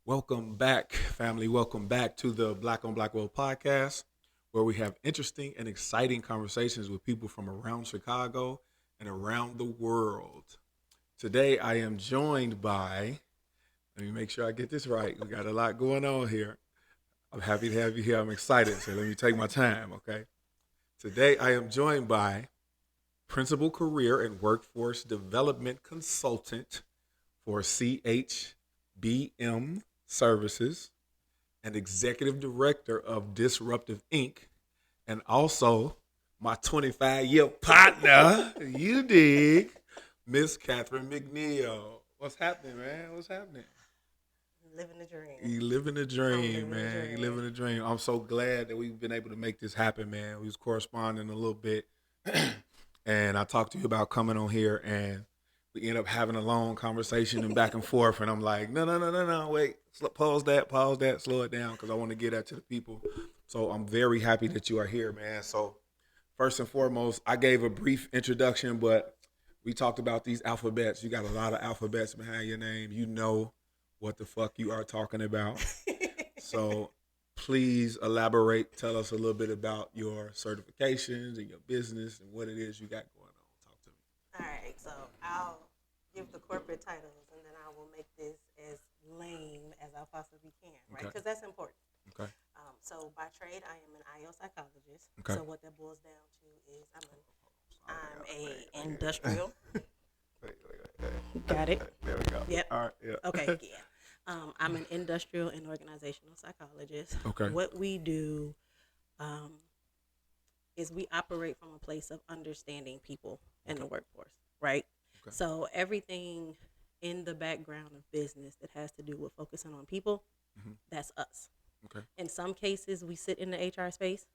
Welcome back, family. Welcome back to the Black on Black World podcast, where we have interesting and exciting conversations with people from around Chicago and around the world. Today, I am joined by, let me make sure I get this right. We got a lot going on here. I'm happy to have you here. I'm excited. So let me take my time, okay? Today, I am joined by Principal Career and Workforce Development Consultant for CHBM Services and Executive Director of Disruptive Inc. And also my 25-year partner, you dig, Miss Catherine McNeil. What's happening, man? What's happening? Living the dream. You living the I'm dream, living the man. You dream. living the dream. I'm so glad that we've been able to make this happen, man. We was corresponding a little bit, and I talked to you about coming on here, and we end up having a long conversation and back and forth. And I'm like, no, wait, pause that, slow it down, because I want to get that to the people. So I'm very happy that you are here, man. So first and foremost, I gave a brief introduction, but we talked about these alphabets. You got a lot of alphabets behind your name. You know what the fuck you are talking about. So please elaborate. Tell us a little bit about your certifications and your business and what it is you got going on. Talk to me. All right, so I'll give the corporate titles and then I will make this as lame as I possibly can, right? Okay. Because that's important. Okay. So by trade, I am an IO psychologist. Okay. So what that boils down to is I'm a industrial. Got it. There we go. Yep. All right. Yeah. Okay, yeah. I'm an industrial and organizational psychologist. Okay. What we do is we operate from a place of understanding people in the workforce, right? Okay. So everything in the background of business that has to do with focusing on people, that's us. Okay. In some cases, we sit in the HR space.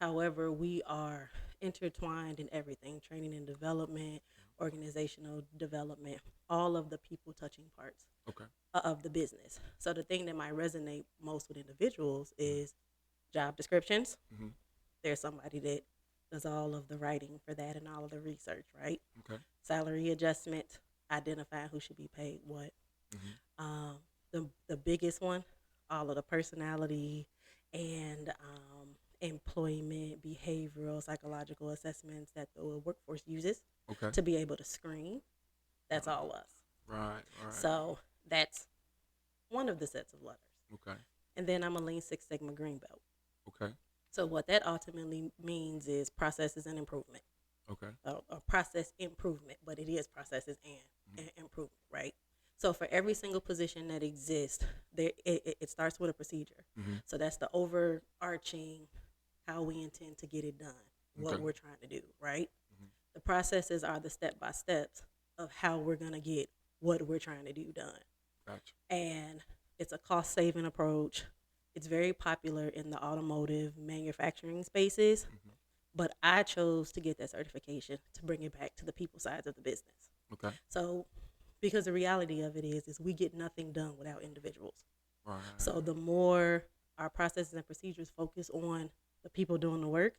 However, we are intertwined in everything, training and development, organizational development, all of the people touching parts Okay. of the business. So the thing that might resonate most with individuals is job descriptions. There's somebody that does all of the writing for that and all of the research, right? Okay. Salary adjustment, identifying who should be paid what. The biggest one, all of the personality and employment, behavioral, psychological assessments that the workforce uses Okay. to be able to screen. That's all us. Right. So that's one of the sets of letters. Okay. And then I'm a Lean Six Sigma Green Belt. Okay. So what that ultimately means is processes and improvement. Okay. A process improvement, but it is processes and improvement, right? So for every single position that exists, it starts with a procedure. So that's the overarching how we intend to get it done, what we're trying to do, right? The processes are the step-by-steps of how we're going to get what we're trying to do done. Gotcha. And it's a cost-saving approach. It's very popular in the automotive manufacturing spaces, but I chose to get that certification to bring it back to the people sides of the business. Okay. So, because the reality of it is we get nothing done without individuals. Right. So the more our processes and procedures focus on the people doing the work,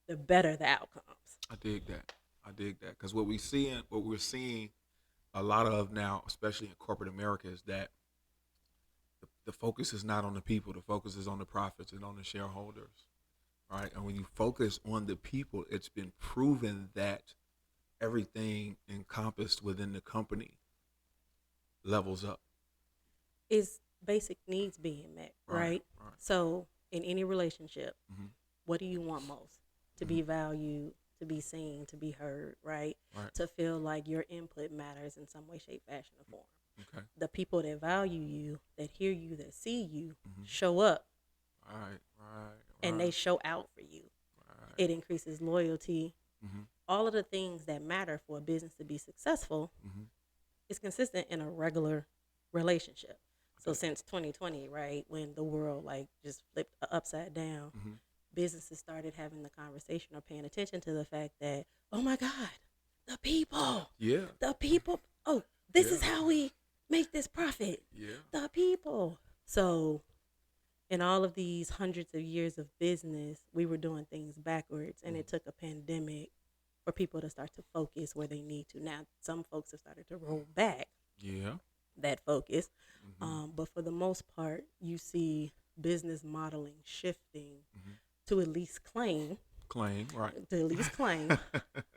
the better the outcomes. I dig that. Because what we're seeing a lot of now, especially in corporate America, is that the focus is not on the people. The focus is on the profits and on the shareholders, right? And when you focus on the people, it's been proven that everything encompassed within the company levels up. Is basic needs being met, right? So in any relationship, what do you want most? To be valued, to be seen, to be heard, right? To feel like your input matters in some way, shape, fashion, or form. Okay. The people that value you, that hear you, that see you, show up. Right. And they show out for you. It increases loyalty. All of the things that matter for a business to be successful is consistent in a regular relationship. So since 2020, right, when the world like just flipped upside down, businesses started having the conversation or paying attention to the fact that, oh my God, the people. Yeah. The people. Oh, this is how we make this profit. Yeah. The people. So in all of these hundreds of years of business, we were doing things backwards, and it took a pandemic for people to start to focus where they need to. Now, some folks have started to roll back. Yeah. that focus. Mm-hmm. But for the most part, you see business modeling shifting Mm-hmm. to at least claim Claim, right. to at least claim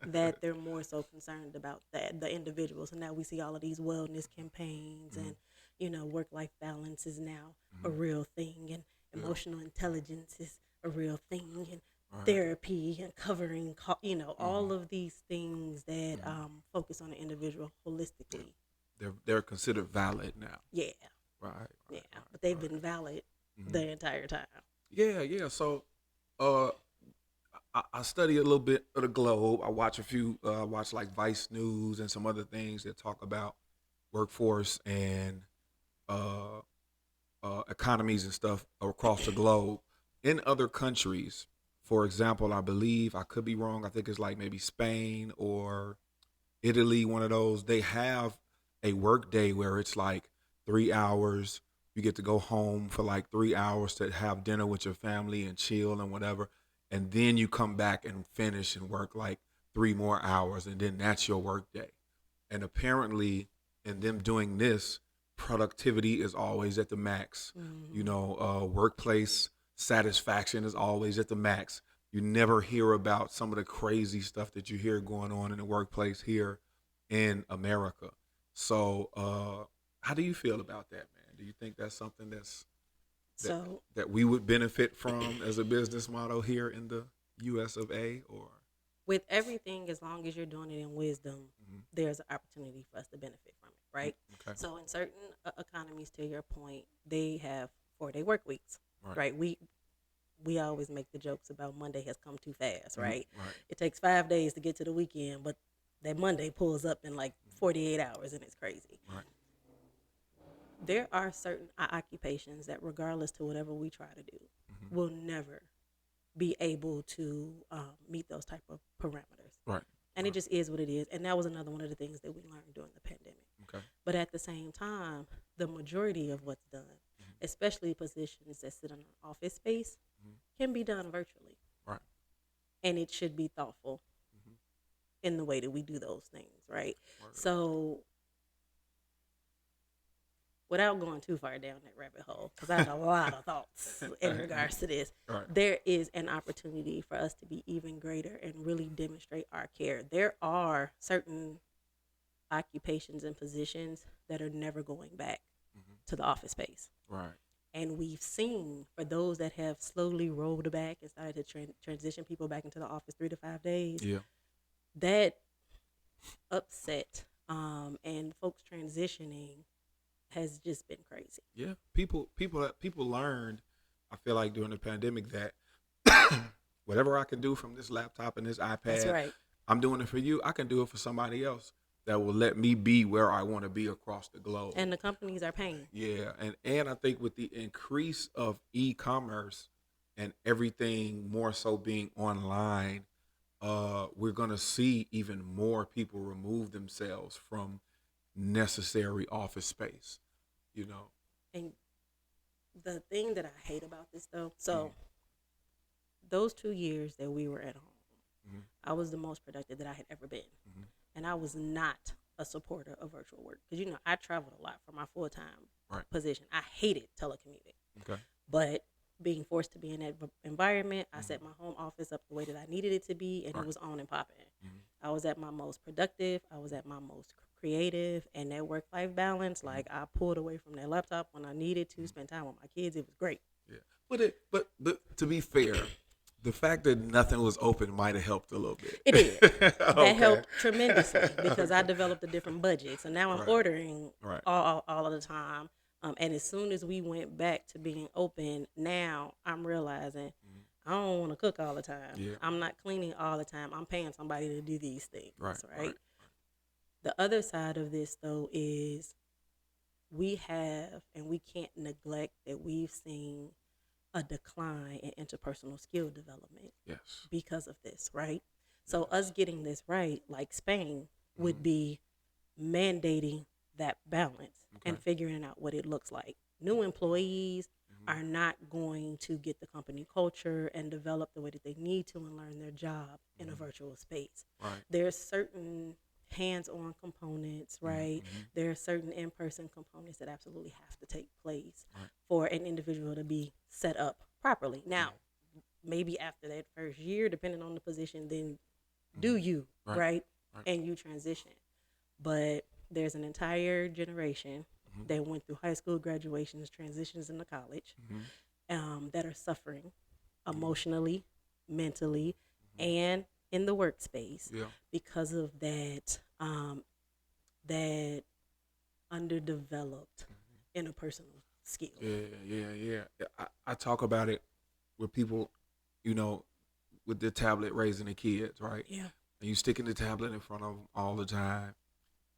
that they're more so concerned about that the individuals. And now we see all of these wellness campaigns, Mm-hmm. and work life balance is now a Mm-hmm. real thing, and Yeah. emotional intelligence is a real thing, and Right. therapy and covering Mm-hmm. all of these things that Mm-hmm. focus on the individual Yeah. holistically. They're considered valid now. Yeah, Right. yeah, Right. but they've Right. been valid Right. Mm-hmm. the entire time. Yeah. Yeah. So, uh, I study a little bit of the globe. I watch a few, watch like Vice News and some other things that talk about workforce and uh, economies and stuff across the globe. In other countries, for example, I believe, I could be wrong, I think it's like maybe Spain or Italy, one of those, they have a work day where it's like 3 hours. You get to go home for like 3 hours to have dinner with your family and chill and whatever. And then you come back and finish and work like 3 more hours. And then that's your work day. And apparently, in them doing this, productivity is always at the max. Mm-hmm. Workplace satisfaction is always at the max. You never hear about some of the crazy stuff that you hear going on in the workplace here in America. So, how do you feel about that, man? Do you think that's something that So that we would benefit from as a business model here in the U.S. of A. Or with everything, as long as you're doing it in wisdom, mm-hmm. there's an opportunity for us to benefit from it, right? Okay, So in certain economies, to your point, they have 4-day work weeks, right, right? We always make the jokes about Monday has come too fast, mm-hmm. right? Right, It takes 5 days to get to the weekend, but that Monday pulls up in like 48 hours, and it's crazy. right, There are certain occupations that, regardless to whatever we try to do, mm-hmm. will never be able to meet those type of parameters. Right, And it just is what it is. And that was another one of the things that we learned during the pandemic. okay, But at the same time, the majority of what's done, mm-hmm. especially positions that sit in an office space, Mm-hmm. can be done virtually. Right, And it should be thoughtful mm-hmm. in the way that we do those things, right? Word. So, without going too far down that rabbit hole, because I have a lot of thoughts in regards to this, Right, there is an opportunity for us to be even greater and really demonstrate our care. There are certain occupations and positions that are never going back mm-hmm. to the office space. Right, And we've seen, for those that have slowly rolled back and started to transition people back into the office 3 to 5 days, yeah, that upset and folks transitioning has just been crazy. yeah. People learned. I feel like during the pandemic that whatever I can do from this laptop and this That's iPad, right. I'm doing it for you. I can do it for somebody else that will let me be where I want to be across the globe. And the companies are paying. Yeah, and I think with the increase of e-commerce and everything more so being online, we're gonna see even more people remove themselves from necessary office space. You know. And the thing that I hate about this, though, so Mm-hmm. those 2 years that we were at home, Mm-hmm. I was the most productive that I had ever been. Mm-hmm. And I was not a supporter of virtual work because, I traveled a lot for my full-time Right. position. I hated telecommuting. Okay. But being forced to be in that environment, I Mm-hmm. set my home office up the way that I needed it to be, and Right. it was on and popping. Mm-hmm. I was at my most productive. I was at my most creative, and that work-life balance, like I pulled away from that laptop when I needed to spend time with my kids. It was great. Yeah, but to be fair, the fact that nothing was open might have helped a little bit. It did. That Okay. helped tremendously because I Okay. developed a different budget. So now I'm Right. ordering Right. all of the time. And as soon as we went back to being open, now I'm realizing Mhm. I don't want to cook all the time. Yeah. I'm not cleaning all the time. I'm paying somebody to do these things, Right. right? The other side of this, though, is we have, and we can't neglect that we've seen a decline in interpersonal skill development Yes. because of this, right? So us getting this right, like Spain, would Mhm. be mandating that balance and Okay. figuring out what it looks like. New employees Mhm. are not going to get the company culture and develop the way that they need to and learn their job in a Mhm. virtual space. Right. There's certain hands-on components, right? There are certain in-person components that absolutely have to take place for an individual to be set up properly. Now, maybe after that first year, depending on the position, then do you, right? And you transition. But there's an entire generation that went through high school graduations, transitions into college, that are suffering emotionally, mentally, and in the workspace because of that underdeveloped interpersonal skill. Yeah. I talk about it with people, you know, with the tablet raising the kids, right? Yeah. And you sticking the tablet in front of them all the time,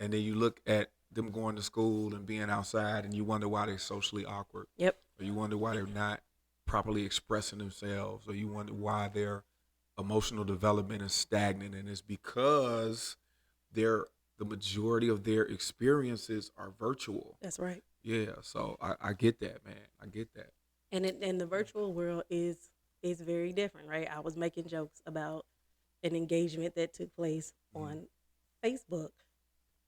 and then you look at them going to school and being outside, and you wonder why they're socially awkward. Yep. Or you wonder why they're not properly expressing themselves, or you wonder why their emotional development is stagnant, and it's because the majority of their experiences are virtual. That's right. Yeah, so I get that, man. I get that. And the virtual world is very different, right? I was making jokes about an engagement that took place on Facebook.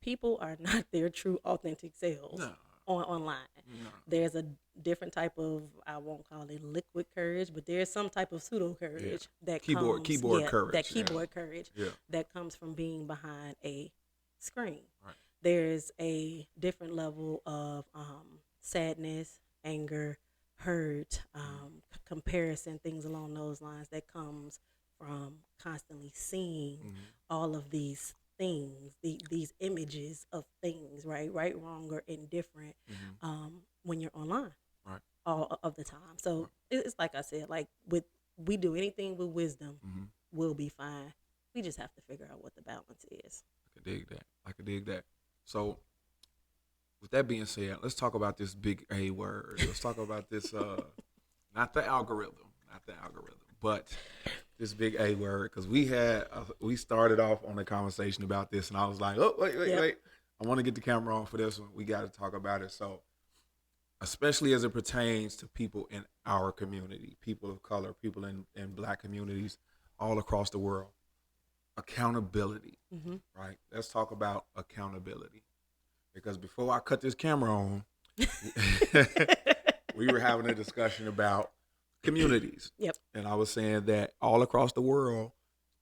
People are not their true authentic selves online. No. There's a different type of, I won't call it liquid courage, but there's some type of pseudo courage that keyboard courage. That keyboard courage Yeah. that comes from being behind a screen. Right. There's a different level of sadness, anger, hurt, comparison, things along those lines that comes from constantly seeing all of these things, these images of things, right, wrong, or indifferent, when you're online, all of the time. So it's like I said, like we do anything with wisdom, we'll be fine. We just have to figure out what the balance is. I could dig that. So, with that being said, let's talk about this big A word. Let's talk about this, not the algorithm, but this big A word, because we started off on a conversation about this, and I was like, oh, wait. I want to get the camera on for this one. We got to talk about it. So, especially as it pertains to people in our community, people of color, people in Black communities all across the world, accountability, right? Let's talk about accountability. Because before I cut this camera on, we were having a discussion about communities. Yep. And I was saying that all across the world,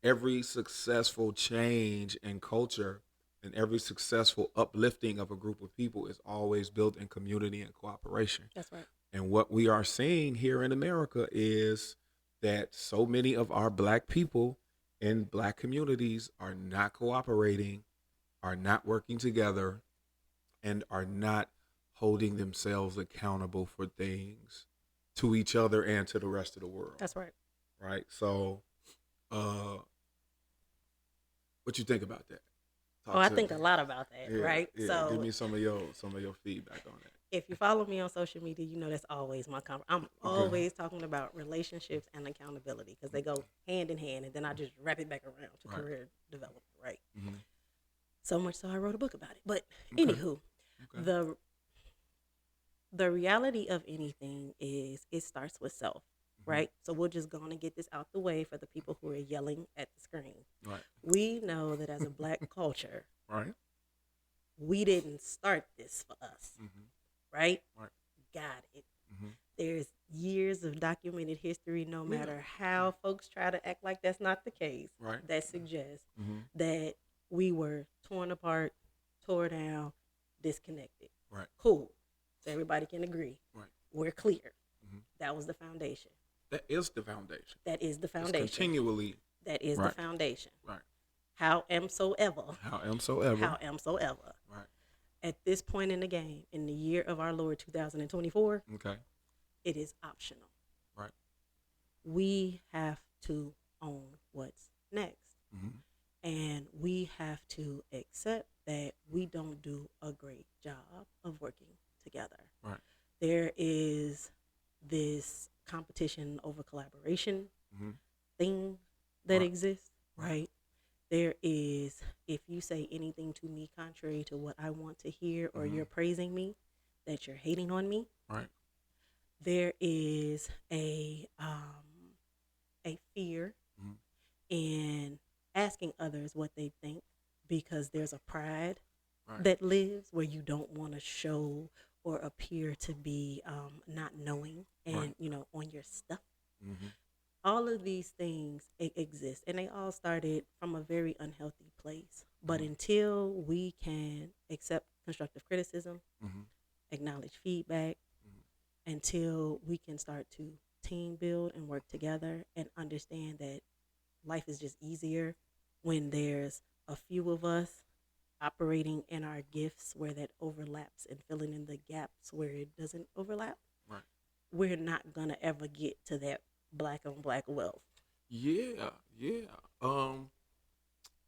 every successful change in culture and every successful uplifting of a group of people is always built in community and cooperation. That's right. And what we are seeing here in America is that so many of our Black people in Black communities are not cooperating, are not working together, and are not holding themselves accountable for things to each other and to the rest of the world. That's right. Right. So, what you think about that? I think a lot about that. Right. Yeah. So give me some of your feedback on that. If you follow me on social media, you know that's always my I'm always talking about relationships and accountability because they go hand in hand, and then I just wrap it back around to career development. Right. So much so I wrote a book about it. But anywho, the reality of anything is it starts with self, right? So we're just going to get this out the way for the people who are yelling at the screen. Right. We know that as a Black culture, right, we didn't start this for us, right? Right. Got it. There's years of documented history, no matter how folks try to act like that's not the case, that suggests that we were torn apart, tore down, disconnected. Right. Cool. So everybody can agree. Right. We're clear. That was the foundation. That is the foundation. That is the foundation. It's continually. That is the foundation. Right. Howsoever. Right. At this point in the game, in the year of our Lord 2024, it is optional. Right. We have to own what's next. And we have to accept that we don't do a great job of working together. Right. There is this competition over collaboration thing that exists, right? There is, if you say anything to me contrary to what I want to hear, or you're praising me, that you're hating on me. Right. There is a fear in asking others what they think because there's a pride Right. that lives where you don't want to show or appear to be not knowing and Right. on your stuff. Mm-hmm. All of these things exist, and they all started from a very unhealthy place. But Mm-hmm. until we can accept constructive criticism, Mm-hmm. acknowledge feedback, until we can start to team build and work together and understand that life is just easier when there's a few of us operating in our gifts where that overlaps and filling in the gaps where it doesn't overlap, Right. we're not gonna ever get to that black on black wealth. Yeah. Yeah.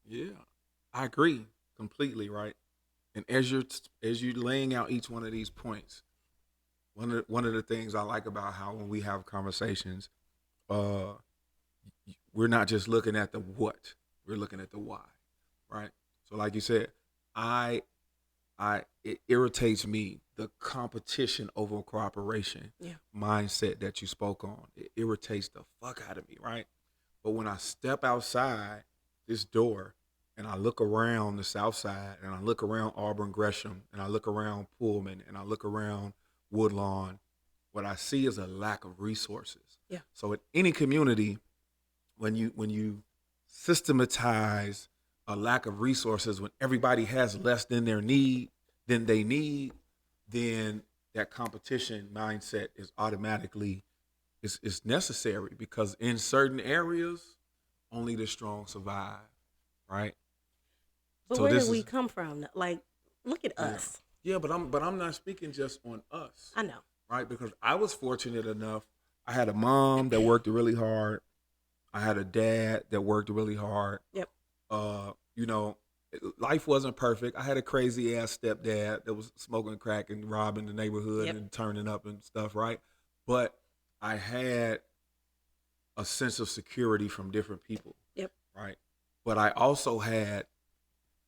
Yeah. I agree completely. Right. And as you're laying out each one of these points, one of the things I like about how when we have conversations, uh, we're not just looking at the what, we're looking at the why, right? So, like you said, I it irritates me the competition over cooperation Yeah. mindset that you spoke on. It irritates the fuck out of me, right? But when I step outside this door and I look around the South Side and I look around Auburn Gresham and I look around Pullman and I look around Woodlawn, what I see is a lack of resources. Yeah. So in any community, when you systematize a lack of resources, when everybody has less than they need, then that competition mindset is automatically is necessary because in certain areas, only the strong survive, right? But So where did this we is come from? Like, look at yeah, us. yeah, but I'm not speaking just on us, I know. right? Because I was fortunate enough. I had a mom that worked really hard. I had a dad that worked really hard. Yep. You know, life wasn't perfect. I had a crazy ass stepdad that was smoking crack and robbing the neighborhood Yep. and turning up and stuff, right? But I had a sense of security from different people, Yep. right? But I also had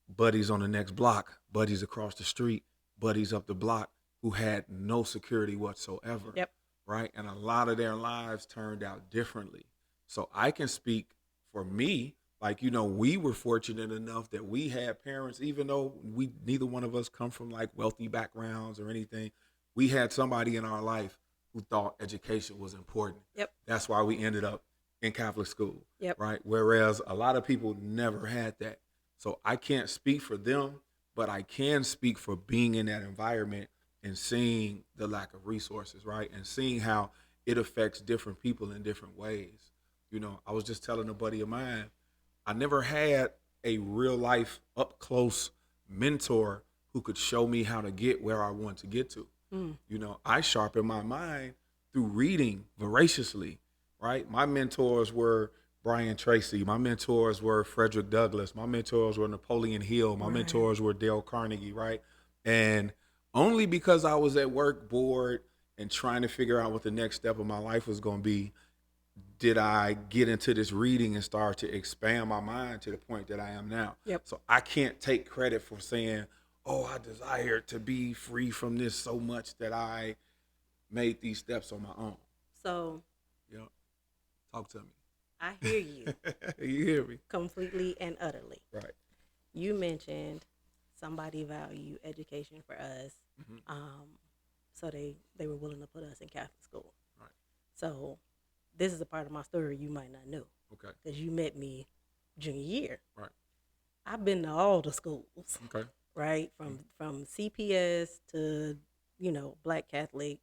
buddies on the next block, buddies across the street, buddies up the block who had no security whatsoever, Yep. right? And a lot of their lives turned out differently. So I can speak for me, like, we were fortunate enough that we had parents, even though we neither one of us come from like wealthy backgrounds or anything, we had somebody in our life who thought education was important. Yep. That's why we ended up in Catholic school, Yep. right? Whereas a lot of people never had that. So I can't speak for them, but I can speak for being in that environment and seeing the lack of resources, right? And seeing how it affects different people in different ways. I was just telling a buddy of mine, I never had a real life up close mentor who could show me how to get where I want to get to. Mm. I sharpen my mind through reading voraciously, right? My mentors were Brian Tracy. My mentors were Frederick Douglass. My mentors were Napoleon Hill. My Right. mentors were Dale Carnegie, right? And only because I was at work bored and trying to figure out what the next step of my life was going to be did I get into this reading and start to expand my mind to the point that I am now. Yep. So I can't take credit for saying, oh, I desire to be free from this so much that I made these steps on my own. So Talk to me. I hear you You hear me? completely and utterly. Right. You mentioned somebody value education for us, so they were willing to put us in Catholic school. Right. So this is a part of my story you might not know. Okay. Because you met me junior year. Right. I've been to all the schools. Okay. Right? From CPS to, Black Catholic,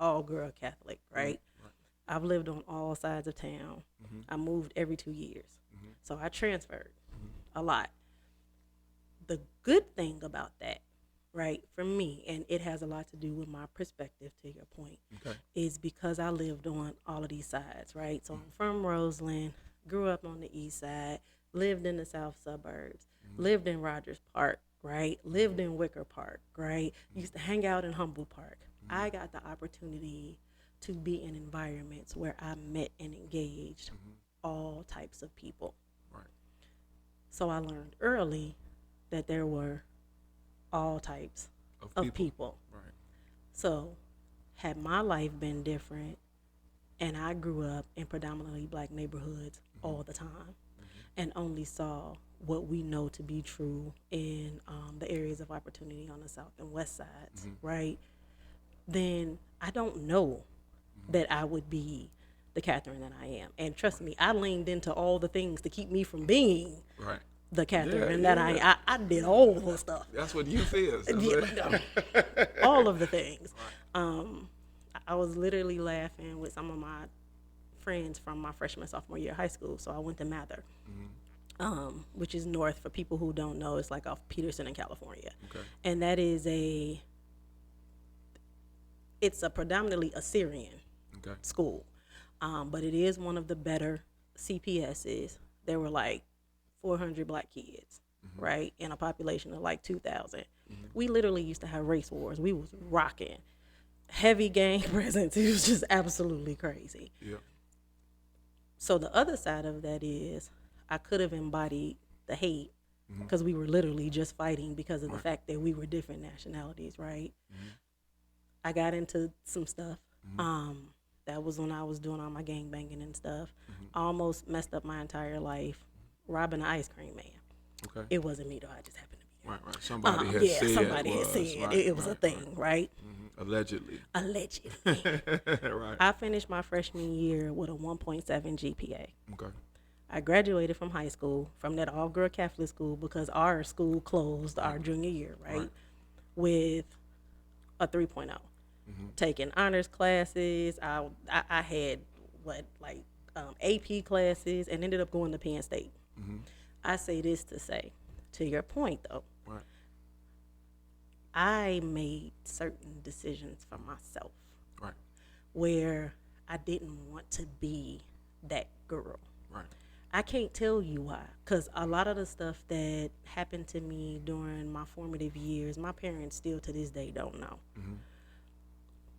all girl Catholic, right? Right. I've lived on all sides of town. Mm-hmm. I moved every 2 years. Mm-hmm. So I transferred Mm-hmm. a lot. The good thing about that, right, for me, and it has a lot to do with my perspective to your point, Okay. is because I lived on all of these sides, right? So I'm from Roseland, grew up on the east side, lived in the south suburbs, lived in Rogers Park, right? Lived in Wicker Park, right? Used to hang out in Humboldt Park. I got the opportunity to be in environments where I met and engaged all types of people. Right. So I learned early that there were all types of people. Right. So had my life been different and I grew up in predominantly black neighborhoods all the time and only saw what we know to be true in the areas of opportunity on the south and west sides, right? Then I don't know that I would be the Catherine that I am. And trust me, I leaned into all the things to keep me from being Right. the Catherine Yeah, that yeah. I did all the stuff. That's what youth is. All of the things. I was literally laughing with some of my friends from my freshman, sophomore year of high school. So I went to Mather, which is north. For people who don't know, it's like off Peterson in California. Okay. And that is it's a predominantly Assyrian school. But it is one of the better CPSs. There were like 400 black kids, right, in a population of like 2,000. We literally used to have race wars. We was rocking. Heavy gang presence. It was just absolutely crazy. Yeah. So the other side of that is I could have embodied the hate because we were literally just fighting because of the fact that we were different nationalities, right? I got into some stuff. That was when I was doing all my gang banging and stuff. I almost messed up my entire life robbing an ice cream man. Okay. It wasn't me though. I just happened to be there. Right. Somebody had said somebody had said it was a thing, right? Allegedly. Right. I finished my freshman year with a 1.7 GPA. Okay. I graduated from high school, from that all-girl Catholic school, because our school closed our junior year, right? With a 3.0. Taking honors classes. I had AP classes and ended up going to Penn State. I say this to say, to your point though, I made certain decisions for myself, where I didn't want to be that girl. I can't tell you why, because a lot of the stuff that happened to me during my formative years, my parents still to this day don't know.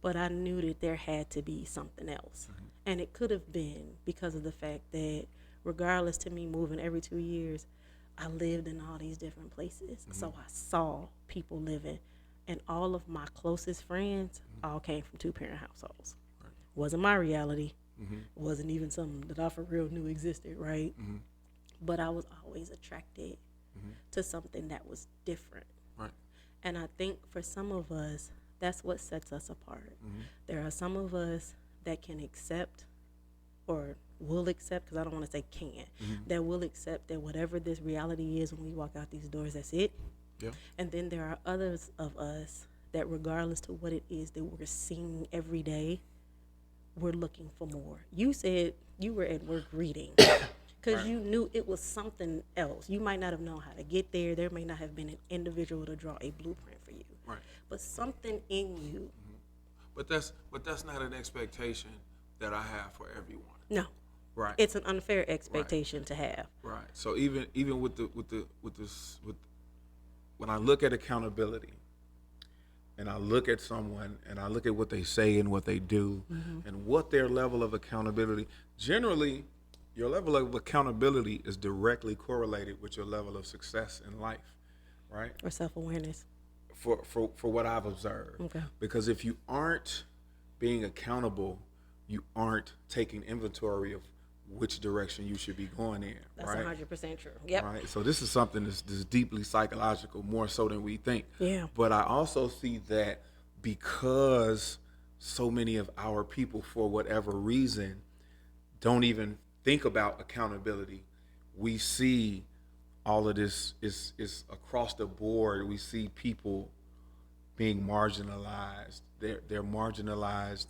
But I knew that there had to be something else. And it could have been because of the fact that regardless to me moving every 2 years, I lived in all these different places. So I saw people living, and all of my closest friends all came from two-parent households. Wasn't my reality. Wasn't even something that I for real knew existed, right? But I was always attracted to something that was different. And I think for some of us, that's what sets us apart. There are some of us that can accept or will accept, because I don't want to say can, that will accept that whatever this reality is when we walk out these doors, that's it. And then there are others of us that regardless to what it is that we're seeing every day, we're looking for more. You said you were at work reading because you knew it was something else. You might not have known how to get there. There may not have been an individual to draw a blueprint for you. But something in you. But that's not an expectation that I have for everyone. No. It's an unfair expectation to have. So even with when I look at accountability, and I look at someone and I look at what they say and what they do and what their level of accountability, generally your level of accountability is directly correlated with your level of success in life, right? Or self-awareness. For what I've observed. Because if you aren't being accountable, you aren't taking inventory of which direction you should be going in. That's 100% true. Yep. Right. So this is something that's deeply psychological, more so than we think. But I also see that because so many of our people, for whatever reason, don't even think about accountability, we see all of this is across the board. We see people being marginalized. They're marginalized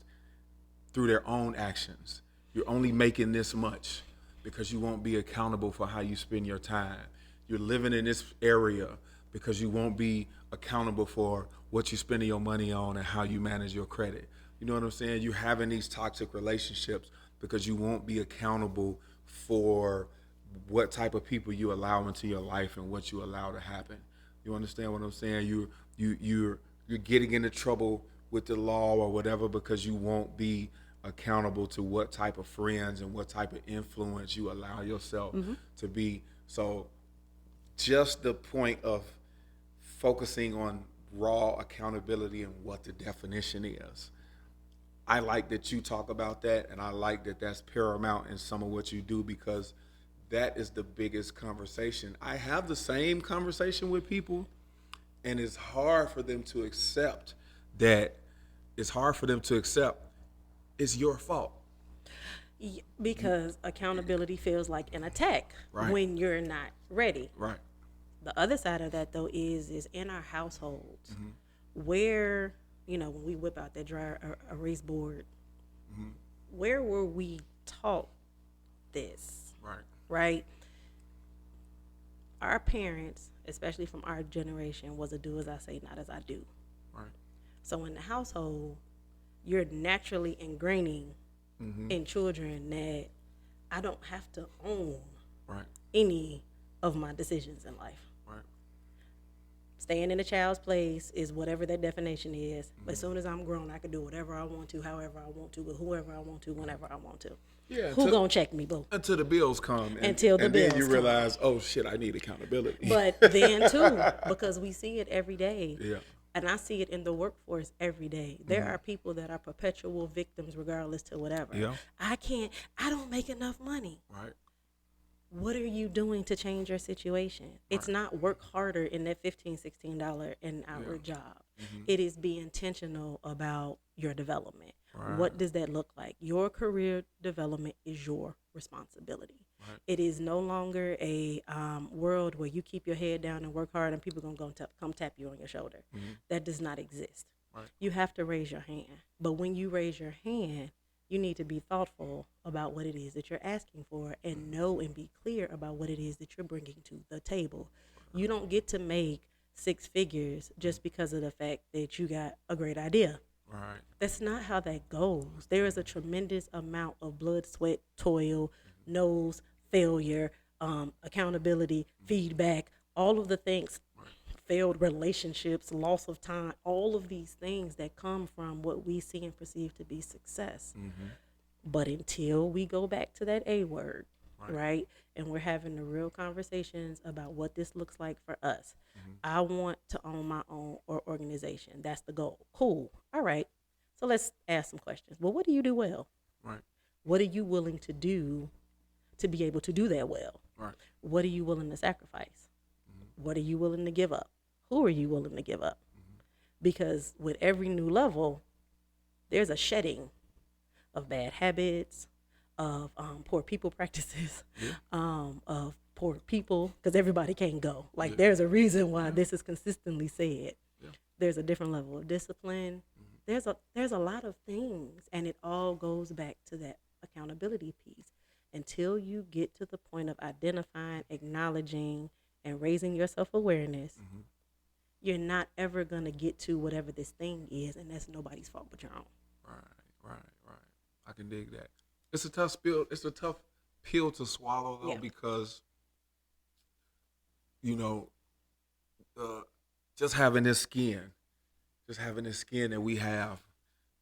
through their own actions. You're only making this much because you won't be accountable for how you spend your time. You're living in this area because you won't be accountable for what you're spending your money on and how you manage your credit. You know what I'm saying? You're having these toxic relationships because you won't be accountable for what type of people you allow into your life and what you allow to happen. You understand what I'm saying? You're getting into trouble with the law or whatever because you won't be accountable to what type of friends and what type of influence you allow yourself to be. So just the point of focusing on raw accountability and what the definition is. I like that you talk about that, and I like that that's paramount in some of what you do, because that is the biggest conversation. I have the same conversation with people, and it's hard for them to accept that. It's hard for them to accept it's your fault. Because accountability feels like an attack Right. when you're not ready. Right. The other side of that though is in our households where, when we whip out that dry erase board, where were we taught this? Right. Right? Our parents, especially from our generation, was a do as I say, not as I do. Right. So in the household, you're naturally ingraining in children that I don't have to own Right. any of my decisions in life. Right. Staying in a child's place is whatever that definition is. But as soon as I'm grown, I can do whatever I want to, however I want to, with whoever I want to, whenever I want to. Yeah. Who gonna check me, boo? Until the bills come. Until the bills then you come. realize, oh shit, I need accountability. But then too, because we see it every day. Yeah. And I see it in the workforce every day. There are people that are perpetual victims regardless to whatever. Yeah. I don't make enough money. Right. What are you doing to change your situation? It's not work harder in that $15, $16 an hour job. It is be intentional about your development. Right. What does that look like? Your career development is your responsibility. Right. It is no longer a world where you keep your head down and work hard and people are going to come tap you on your shoulder. That does not exist. Right. You have to raise your hand. But when you raise your hand, you need to be thoughtful about what it is that you're asking for and know and be clear about what it is that you're bringing to the table. You don't get to make 6 figures just because of the fact that you got a great idea. Right. That's not how that goes. There is a tremendous amount of blood, sweat, toil, nose, failure, accountability, feedback, all of the things, failed relationships, loss of time, all of these things that come from what we see and perceive to be success. But until we go back to that A word, right? And we're having the real conversations about what this looks like for us. I want to own my own organization. That's the goal. Cool. All right. So let's ask some questions. Well, what do you do well? Right. What are you willing to do to be able to do that well? Right. What are you willing to sacrifice? What are you willing to give up? Who are you willing to give up? Because with every new level, there's a shedding of bad habits, of poor people practices, of poor people, because everybody can't go. Like there's a reason why this is consistently said. There's a different level of discipline. There's a lot of things, and it all goes back to that accountability piece. Until you get to the point of identifying, acknowledging, and raising your self-awareness, you're not ever going to get to whatever this thing is, and that's nobody's fault but your own. Right. I can dig that. It's a tough pill. It's a tough pill to swallow, though, because, just having this skin that we have,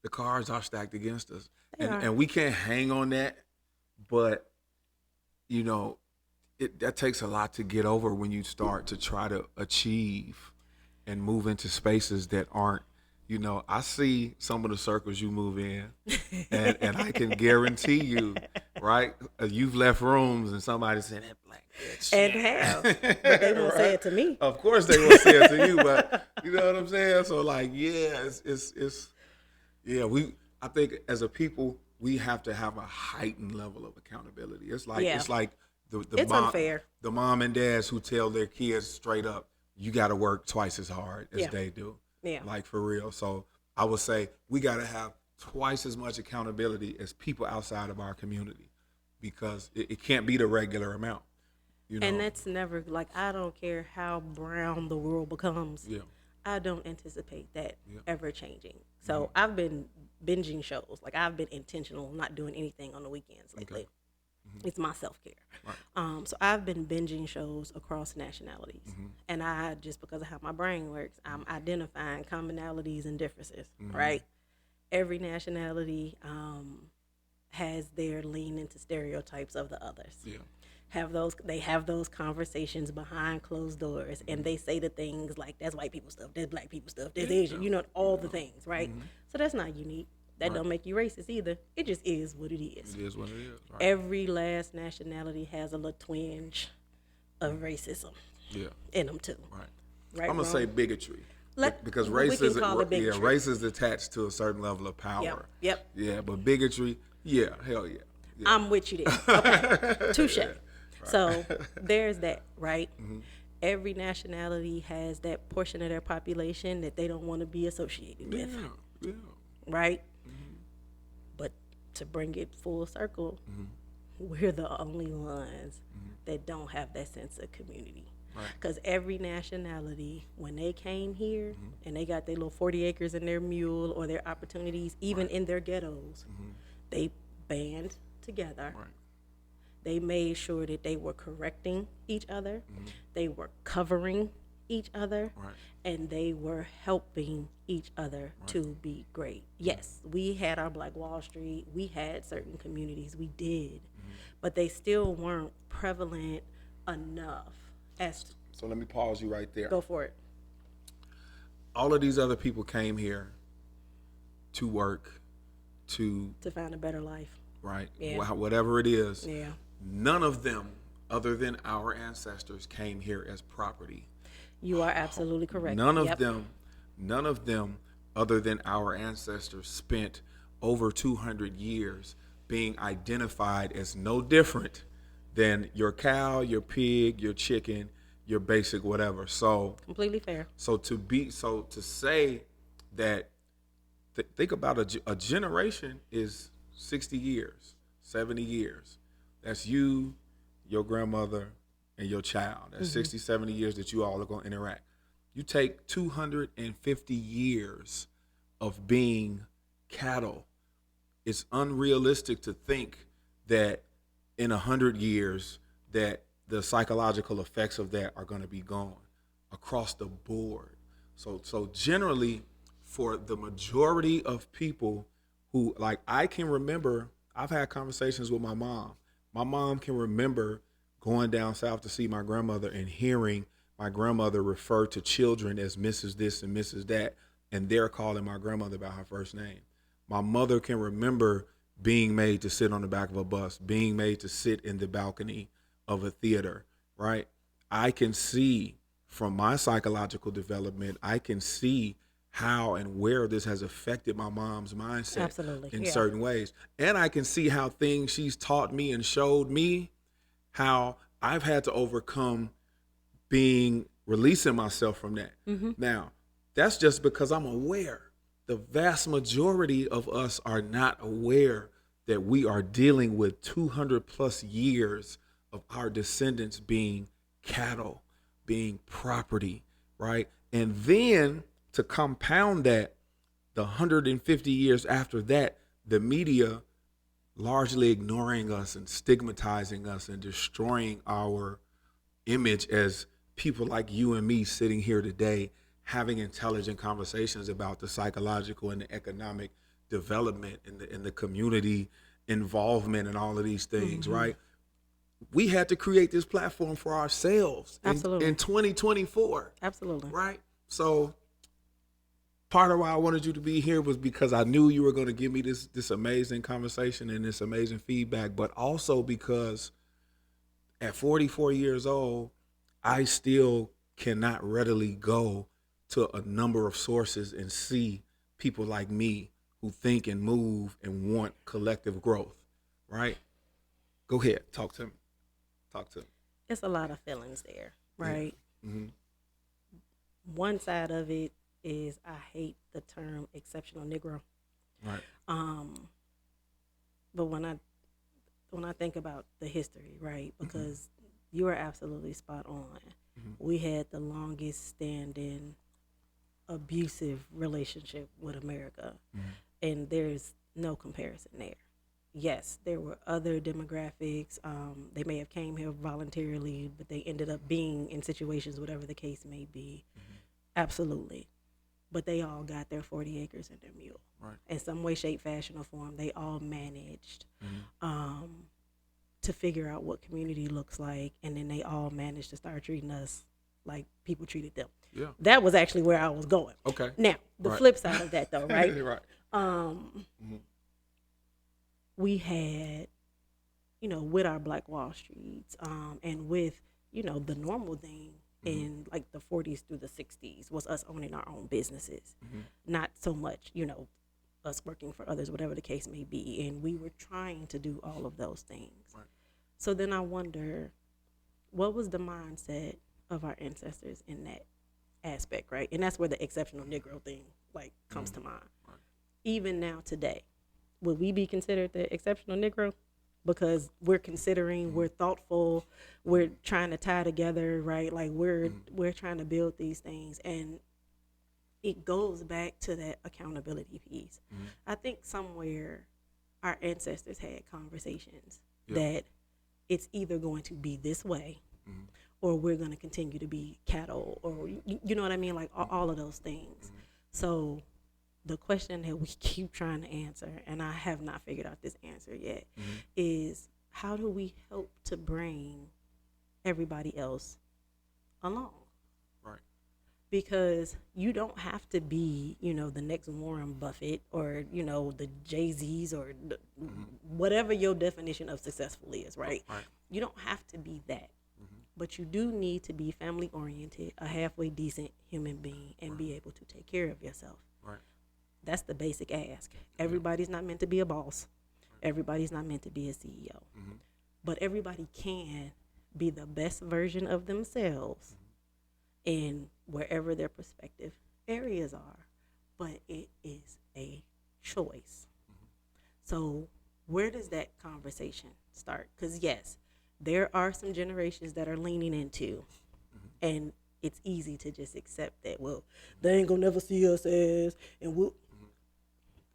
the cards are stacked against us. And we can't hang on that, but, that takes a lot to get over when you start to try to achieve and move into spaces that aren't, I see some of the circles you move in, and I can guarantee you, right? You've left rooms and somebody said that black bitch. And have, but they won't say it to me. Of course they won't say it to you, but you know what I'm saying? So I think as a people, we have to have a heightened level of accountability. It's like It's unfair. The mom and dads who tell their kids straight up, you got to work twice as hard as they do. Yeah. Like for real. So I would say we got to have twice as much accountability as people outside of our community, because it can't be the regular amount. And that's never, I don't care how brown the world becomes. Yeah. I don't anticipate that ever changing. So I've been binging shows. I've been intentional, not doing anything on the weekends lately. Okay. It's my self-care. Right. So I've been binging shows across nationalities. And I, just because of how my brain works, I'm identifying commonalities and differences, right? Every nationality has their lean into stereotypes of the others. Yeah. They have those conversations behind closed doors, and they say the things like, that's white people stuff, that's black people stuff, that's Asian, all the things, right? So that's not unique. That Right. don't make you racist either. It just is what it is. It is what it is. Right. Every last nationality has a little twinge of racism Yeah. in them too. Right. Right, I'm gonna say wrong? bigotry. We Because can race is call it bigotry. race is attached to a certain level of power. Yep. Yeah, but bigotry, yeah, hell yeah. I'm with you there. Okay. Touche. So there's that, right? Every nationality has that portion of their population that they don't want to be associated with, Yeah. right? But to bring it full circle, we're the only ones that don't have that sense of community. Right. Because every nationality, when they came here and they got their little 40 acres in their mule or their opportunities, even in their ghettos, they band together. Right. They made sure that they were correcting each other, they were covering each other, Right. and they were helping each other to be great. Yes, we had our Black Wall Street, we had certain communities, we did, but they still weren't prevalent enough. So let me pause you right there. Go for it. All of these other people came here to work, to find a better life. right, Yeah. whatever it is. Yeah. None of them, other than our ancestors, came here as property. You are absolutely correct. None of Yep. them, other than our ancestors, spent over 200 years being identified as no different than your cow, your pig, your chicken, your basic whatever. So Completely fair. to say that think about a generation is 60 years, 70 years. That's you, your grandmother, and your child. That's 60, 70 years that you all are going to interact. You take 250 years of being cattle. It's unrealistic to think that in 100 years that the psychological effects of that are going to be gone across the board. So generally, for the majority of people who, like, I can remember, I've had conversations with my mom. My mom can remember going down south to see my grandmother and hearing my grandmother refer to children as Mrs. this and Mrs. that, and they're calling my grandmother by her first name. My mother can remember being made to sit on the back of a bus, being made to sit in the balcony of a theater, right? I can see from my psychological development, I can see how and where this has affected my mom's mindset. Absolutely, in yeah. certain ways. And I can see how things she's taught me and showed me, how I've had to overcome releasing myself from that. Now, that's just because I'm aware. The vast majority of us are not aware that we are dealing with 200 plus years of our descendants being cattle, being property, right? And then to compound that, the 150 years after that, the media largely ignoring us and stigmatizing us and destroying our image as people like you and me sitting here today having intelligent conversations about the psychological and the economic development and the community involvement and all of these things, right? We had to create this platform for ourselves Absolutely. in 2024. Absolutely. Right? So part of why I wanted you to be here was because I knew you were going to give me this amazing conversation and this amazing feedback, but also because at 44 years old, I still cannot readily go to a number of sources and see people like me who think and move and want collective growth, right? Go ahead, talk to me. It's a lot of feelings there, right? Mm-hmm. One side of it is I hate the term exceptional Negro. Right. But when I think about the history, right? Because you are absolutely spot on. We had the longest standing abusive relationship with America, and there's no comparison there. Yes, there were other demographics. They may have came here voluntarily, but they ended up being in situations, whatever the case may be. Absolutely. But they all got their 40 acres in their mule. Right. In some way, shape, fashion, or form, they all managed to figure out what community looks like, and then they all managed to start treating us like people treated them. Yeah. That was actually where I was going. Okay. Now, the Right. flip side of that, though, right? Right. Mm-hmm. We had, with our Black Wall Streets, and with, the normal thing in like the 40s through the 60s was us owning our own businesses. Not so much, us working for others, whatever the case may be. And we were trying to do all of those things. Right. So then I wonder, what was the mindset of our ancestors in that aspect, right? And that's where the exceptional Negro thing like comes to mind. Right. Even now today, would we be considered the exceptional Negro? Because we're considering, we're thoughtful, we're trying to tie together, right? Like we're trying to build these things, and it goes back to that accountability piece. I think somewhere our ancestors had conversations that it's either going to be this way, or we're going to continue to be cattle, or you know what I mean, like all of those things. So the question that we keep trying to answer, and I have not figured out this answer yet, is how do we help to bring everybody else along? Right. Because you don't have to be, the next Warren Buffett or, the Jay-Z's or whatever your definition of successful is, right? You don't have to be that. But you do need to be family oriented, a halfway decent human being, and be able to take care of yourself. Right. That's the basic ask. Everybody's not meant to be a boss. Everybody's not meant to be a CEO. But everybody can be the best version of themselves in wherever their prospective areas are. But it is a choice. So where does that conversation start? Because yes, there are some generations that are leaning into, and it's easy to just accept that, well, they ain't gonna never see us as, and we'll,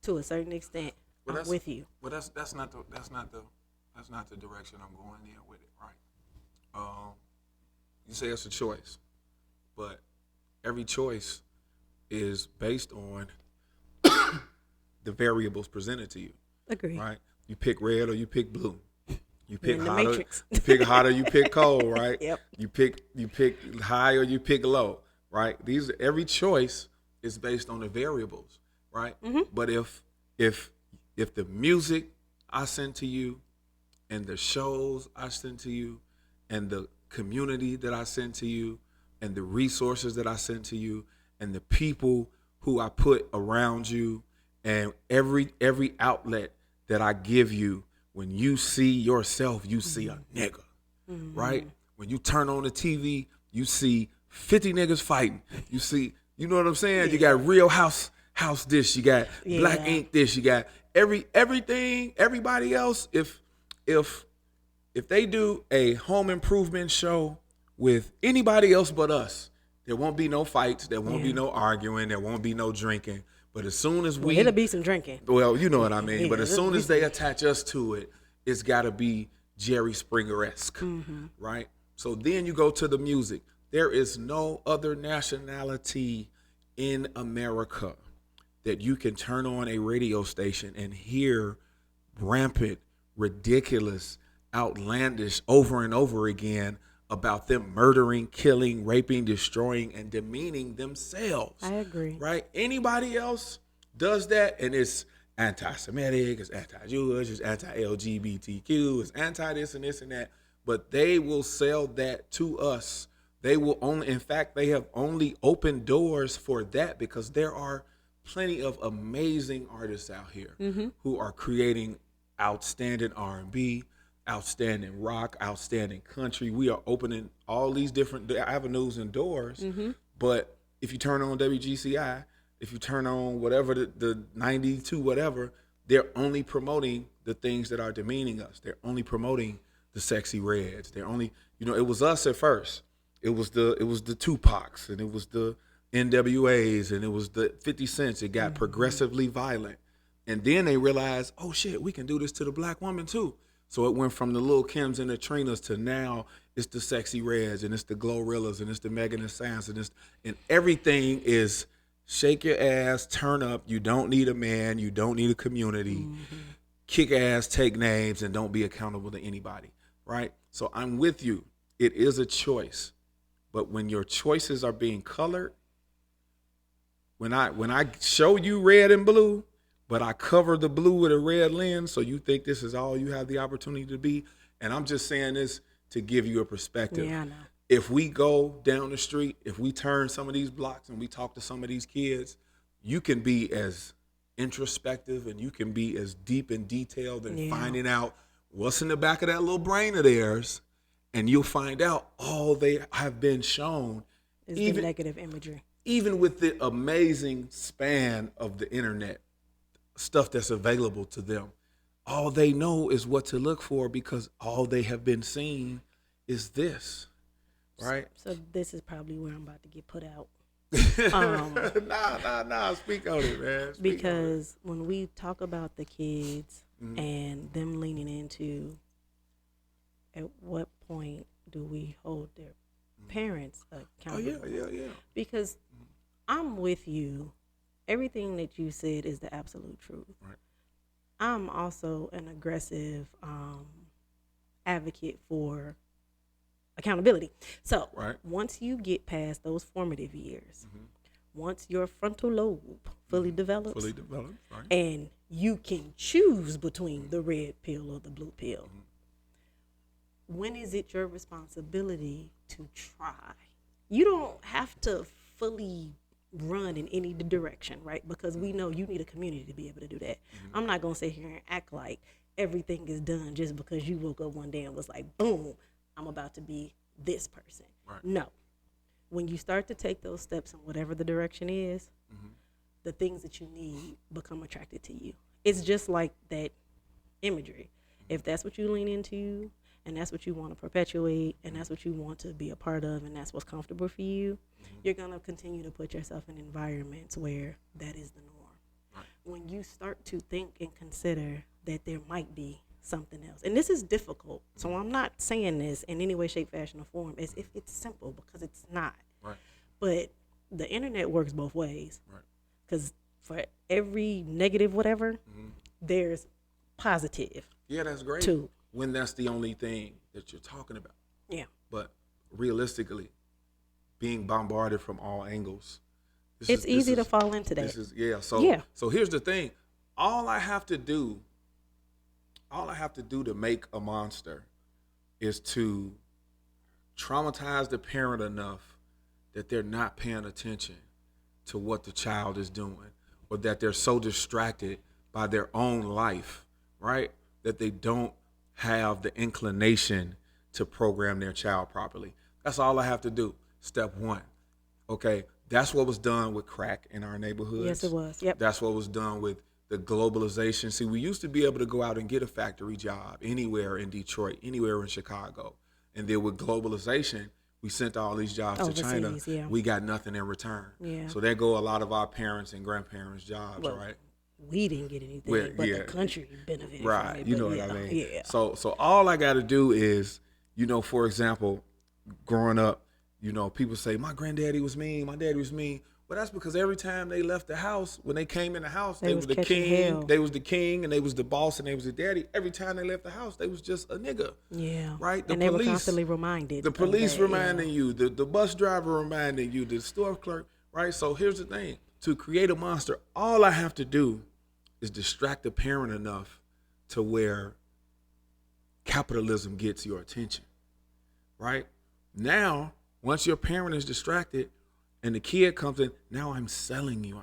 to a certain extent, I'm with you. Well, that's not the direction I'm going in with it, right? You say it's a choice, but every choice is based on the variables presented to you. Agree. Right? You pick red or you pick blue. You pick the hotter. Matrix. You pick hotter. You pick cold. Right? Yep. You pick high or you pick low. Right? Every choice is based on the variables. Right? But if the music I send to you, and the shows I send to you, and the community that I send to you, and the resources that I send to you, and the people who I put around you, and every outlet that I give you, when you see yourself, you see a nigga, right? When you turn on the TV, you see 50 niggas fighting. You see, you know what I'm saying? Yeah. You got Real House this, you got Black Ink this, you got everything, everybody else. If they do a home improvement show with anybody else but us, there won't be no fights, there won't be no arguing, there won't be no drinking. But as soon as it'll be some drinking. Well, you know what I mean. But as soon as they attach us to it, it's got to be Jerry Springer-esque, right? So then you go to the music. There is no other nationality in America that you can turn on a radio station and hear rampant, ridiculous, outlandish over and over again about them murdering, killing, raping, destroying, and demeaning themselves. I agree. Right? Anybody else does that, and it's anti-Semitic, it's anti-Jewish, it's anti-LGBTQ, it's anti-this and this and that. But they will sell that to us. They will only, in fact, they have only opened doors for that because there are plenty of amazing artists out here who are creating outstanding R&B, outstanding rock, outstanding country. We are opening all these different avenues and doors. But if you turn on WGCI, if you turn on whatever the 92 whatever, they're only promoting the things that are demeaning us. They're only promoting the sexy reds. They're only, it was us at first. It was the Tupacs, and it was the NWAs, and it was the 50 Cents. It got progressively violent. And then they realized, oh shit, we can do this to the black woman too. So it went from the Lil Kims and the Trinas to now it's the Sexy Reds, and it's the Glorrillas, and it's the Megan Thee Stallions, and everything is shake your ass, turn up. You don't need a man. You don't need a community. Kick ass, take names, and don't be accountable to anybody, right? So I'm with you. It is a choice. But when your choices are being colored, when I show you red and blue, but I cover the blue with a red lens, so you think this is all you have the opportunity to be. And I'm just saying this to give you a perspective. Yeah, I know. If we go down the street, if we turn some of these blocks and we talk to some of these kids, you can be as introspective and you can be as deep and detailed in finding out what's in the back of that little brain of theirs, and you'll find out all they have been shown is the negative imagery. Even with the amazing span of the internet, stuff that's available to them, all they know is what to look for because all they have been seeing is this, right? So this is probably where I'm about to get put out. Nah. Speak on it, man. Because when we talk about the kids and them leaning into, at what point do we hold their parents accountable? Oh, yeah. Because I'm with you. Everything that you said is the absolute truth. Right. I'm also an aggressive advocate for accountability. So once you get past those formative years, once your frontal lobe fully develops, right. and you can choose between the red pill or the blue pill, when is it your responsibility to try? You don't have to fully run in any direction, right? Because we know you need a community to be able to do that. I'm not going to sit here and act like everything is done just because you woke up one day and was like, boom, I'm about to be this person. Right. No. When you start to take those steps in whatever the direction is, the things that you need become attracted to you. It's just like that imagery. If that's what you lean into, and that's what you want to perpetuate, and that's what you want to be a part of, and that's what's comfortable for you, you're going to continue to put yourself in environments where that is the norm. Right. When you start to think and consider that there might be something else, and this is difficult, so I'm not saying this in any way, shape, fashion, or form as if it's simple, because it's not. Right. But the internet works both ways. Right. Because for every negative whatever, there's positive. Yeah, that's great. Too. When that's the only thing that you're talking about. Yeah. But realistically, being bombarded from all angles, it's easy to fall into that. So here's the thing. All I have to do to make a monster is to traumatize the parent enough that they're not paying attention to what the child is doing, or that they're so distracted by their own life, right, that they don't have the inclination to program their child properly. That's all I have to do. Step one. Okay, that's what was done with crack in our neighborhoods. Yes, it was. Yep. That's what was done with the globalization. See, we used to be able to go out and get a factory job anywhere in Detroit, anywhere in Chicago. And then with globalization, we sent all these jobs to China. Yeah. We got nothing in return. Yeah. So there go a lot of our parents and grandparents' jobs, right? We didn't get anything, but the country benefited from it. You know what I mean? Yeah. So all I got to do is, for example, growing up, people say, my granddaddy was mean, my daddy was mean. Well, that's because every time they left the house, when they came in the house, they was the king. Hell. They was the king, and they was the boss, and they was the daddy. Every time they left the house, they was just a nigga. Yeah. Right? And they were constantly reminded. The police reminding you, the bus driver reminding you, the store clerk, right? So here's the thing. To create a monster, all I have to do is distract the parent enough to where capitalism gets your attention, right? Now, once your parent is distracted, and the kid comes in, now I'm selling you.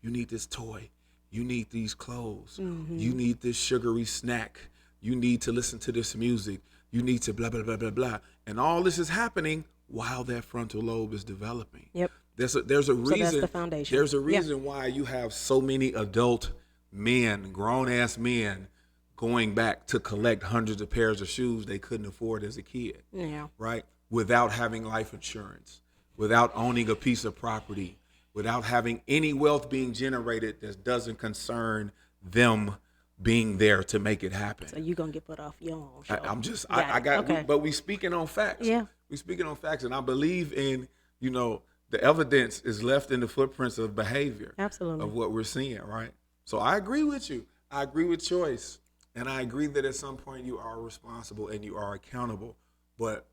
You need this toy. You need these clothes. You need this sugary snack. You need to listen to this music. You need to blah, blah, blah, blah, blah. And all this is happening while that frontal lobe is developing. Yep. There's a reason. So that's the foundation. There's a reason why you have so many adult men, grown-ass men, going back to collect hundreds of pairs of shoes they couldn't afford as a kid. Yeah. Right? Without having life insurance, without owning a piece of property, without having any wealth being generated that doesn't concern them being there to make it happen. So you're going to get put off your own show. But we speaking on facts. Yeah. We speaking on facts, and I believe in, the evidence is left in the footprints of behavior. Absolutely. Of what we're seeing, right? So I agree with you. I agree with choice. And I agree that at some point you are responsible and you are accountable. But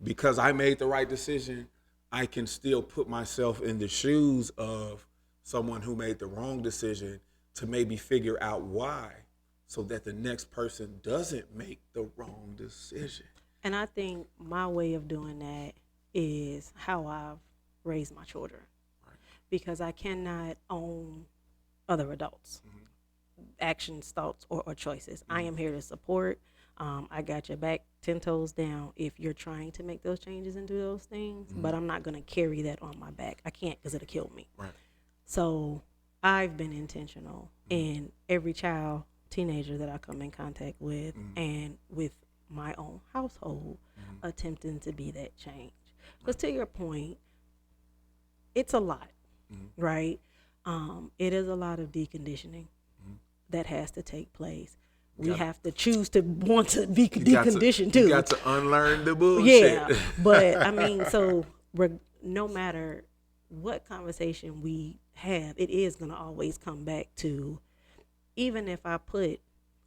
because I made the right decision, I can still put myself in the shoes of someone who made the wrong decision to maybe figure out why, so that the next person doesn't make the wrong decision. And I think my way of doing that is how I've raised my children, Right. because I cannot own other adults' actions, thoughts, or choices. I am here to support. I got your back 10 toes down if you're trying to make those changes and do those things, but I'm not going to carry that on my back. I can't, because it'll kill me. Right. So I've been intentional in every child, teenager that I come in contact with, and with my own household, attempting to be that change. Because to your point, it's a lot, right? It is a lot of deconditioning that has to take place. We have to choose to want to be deconditioned too. You got to unlearn the bullshit. Yeah, but I mean, so no matter what conversation we have, it is going to always come back to, even if I put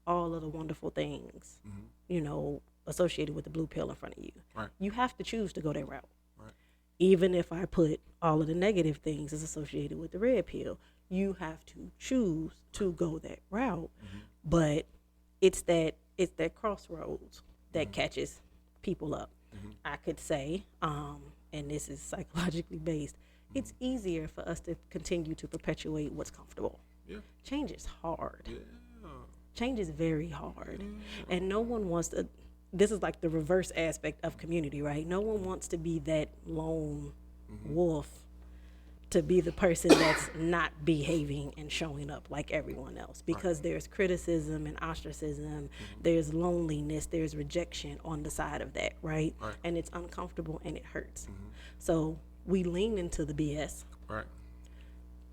all of the wonderful things, associated with the blue pill in front of you, Right. you have to choose to go that route. Right. Even if I put all of the negative things as associated with the red pill, you have to choose to go that route. But it's that crossroads that catches people up. I could say, and this is psychologically based, it's easier for us to continue to perpetuate what's comfortable. Yeah. Change is hard. Yeah. Change is very hard. And no one wants to, this is like the reverse aspect of community, right? No one wants to be that lone wolf, to be the person that's not behaving and showing up like everyone else, because there's criticism and ostracism, there's loneliness, there's rejection on the side of that, right? And it's uncomfortable and it hurts. So we lean into the BS. Right.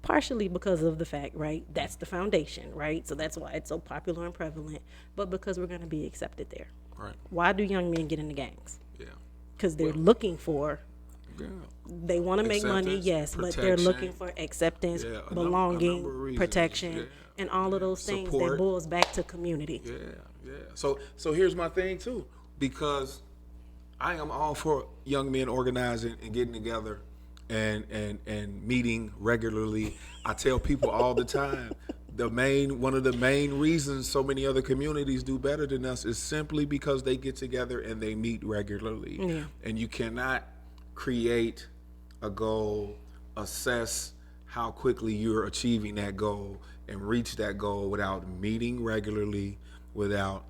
Partially because of the fact, right, that's the foundation, right? So that's why it's so popular and prevalent, but because we're going to be accepted there. Right. Why do young men get into gangs? Yeah. Because they're looking for, they want to make money, Acceptance, yes, but they're protection. looking for acceptance, Yeah, a belonging, number of reasons. protection, Yeah. and all of those things that Support. boils back to community. Yeah. So here's my thing too, because I am all for young men organizing and getting together and meeting regularly. I tell people all the time, one of the main reasons so many other communities do better than us is simply because they get together and they meet regularly. Yeah. And you cannot create a goal, assess how quickly you're achieving that goal, and reach that goal without meeting regularly, without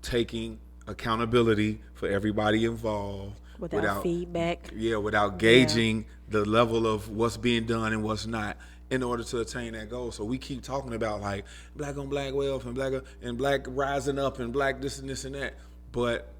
taking accountability for everybody involved, Without feedback. without gauging the level of what's being done and what's not, in order to attain that goal. So we keep talking about like black on black wealth and black rising up and black this and this and that, but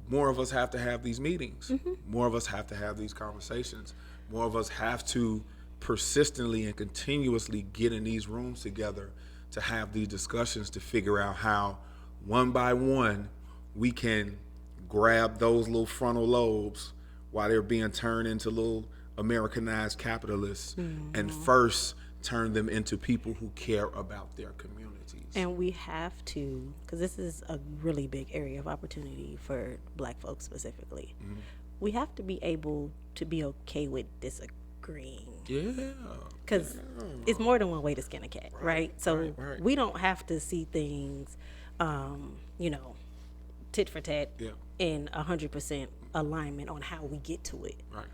more of us have to have these meetings. More of us have to have these conversations. More of us have to persistently and continuously get in these rooms together to have these discussions, to figure out how one by one we can grab those little frontal lobes while they're being turned into little Americanized capitalists, and first turn them into people who care about their communities. And we have to, because this is a really big area of opportunity for black folks specifically, we have to be able to be okay with disagreeing. Yeah. Because it's more than one way to skin a cat, right? So right. we don't have to see things, tit for tat, in 100% alignment on how we get to it. Right.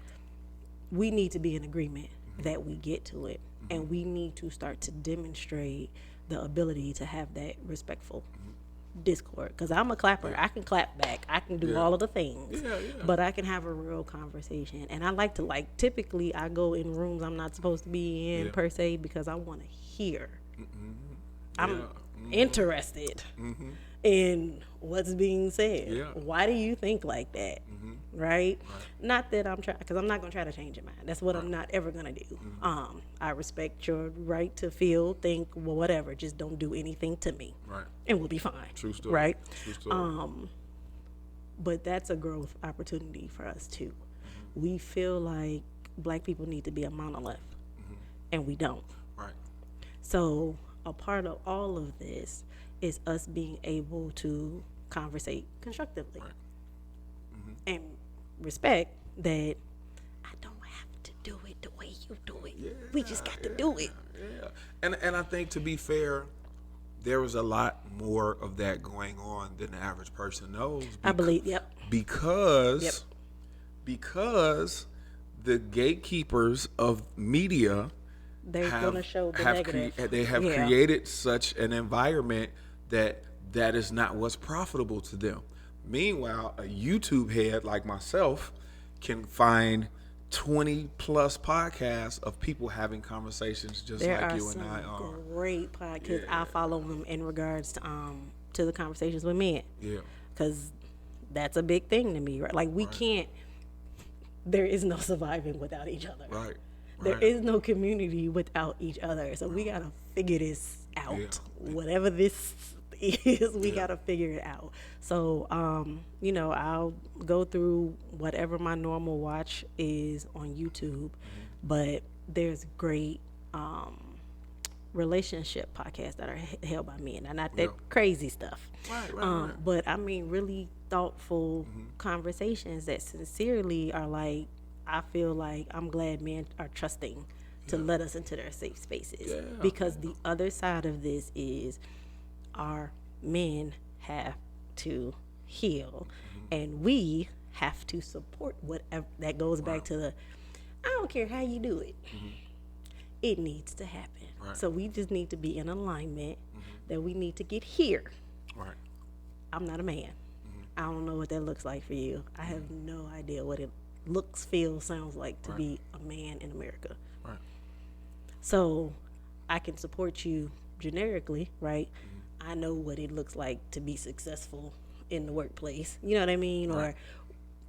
We need to be in agreement that we get to it, and we need to start to demonstrate the ability to have that respectful discord. Because I'm a clapper. I can clap back. I can do all of the things. But I can have a real conversation. And I like to, typically I go in rooms I'm not supposed to be in per se, because I want to hear. I'm interested in what's being said. Why do you think like that? Right? Not that I'm trying, because I'm not going to try to change your mind. That's what I'm not ever going to do. I respect your right to feel, think, well, whatever. Just don't do anything to me. Right. And we'll be fine. True story. Right? True story. But that's a growth opportunity for us too. We feel like black people need to be a monolith, and we don't. Right. So a part of all of this is us being able to conversate constructively and respect that I don't have to do it the way you do it. We just got to do it. And I think, to be fair, there was a lot more of that going on than the average person knows. I believe. Yep. Because because the gatekeepers of media They're gonna show the negative. they have created such an environment that is not what's profitable to them. Meanwhile, a YouTube head like myself can find 20 plus podcasts of people having conversations just There like are you and I are. some great podcasts. I follow them in regards to the conversations with men. Yeah. Because that's a big thing to me, right? Like we can't. There is no surviving without each other. Right. There is no community without each other. So we gotta figure this out. Yeah. Whatever this is, we gotta figure it out. So, I'll go through whatever my normal watch is on YouTube, but there's great relationship podcasts that are held by men, and not that crazy stuff. Right. But I mean, really thoughtful conversations that sincerely are like, I feel like I'm glad men are trusting to let us into their safe spaces. Yeah. Because the other side of this is our men have to heal, and we have to support whatever that goes back to the, I don't care how you do it. It needs to happen. Right. So we just need to be in alignment that we need to get here. Right. I'm not a man. I don't know what that looks like for you. I have no idea what it looks, feels, sounds like to be a man in America. Right. So I can support you generically, right? I know what it looks like to be successful in the workplace. You know what I mean? Or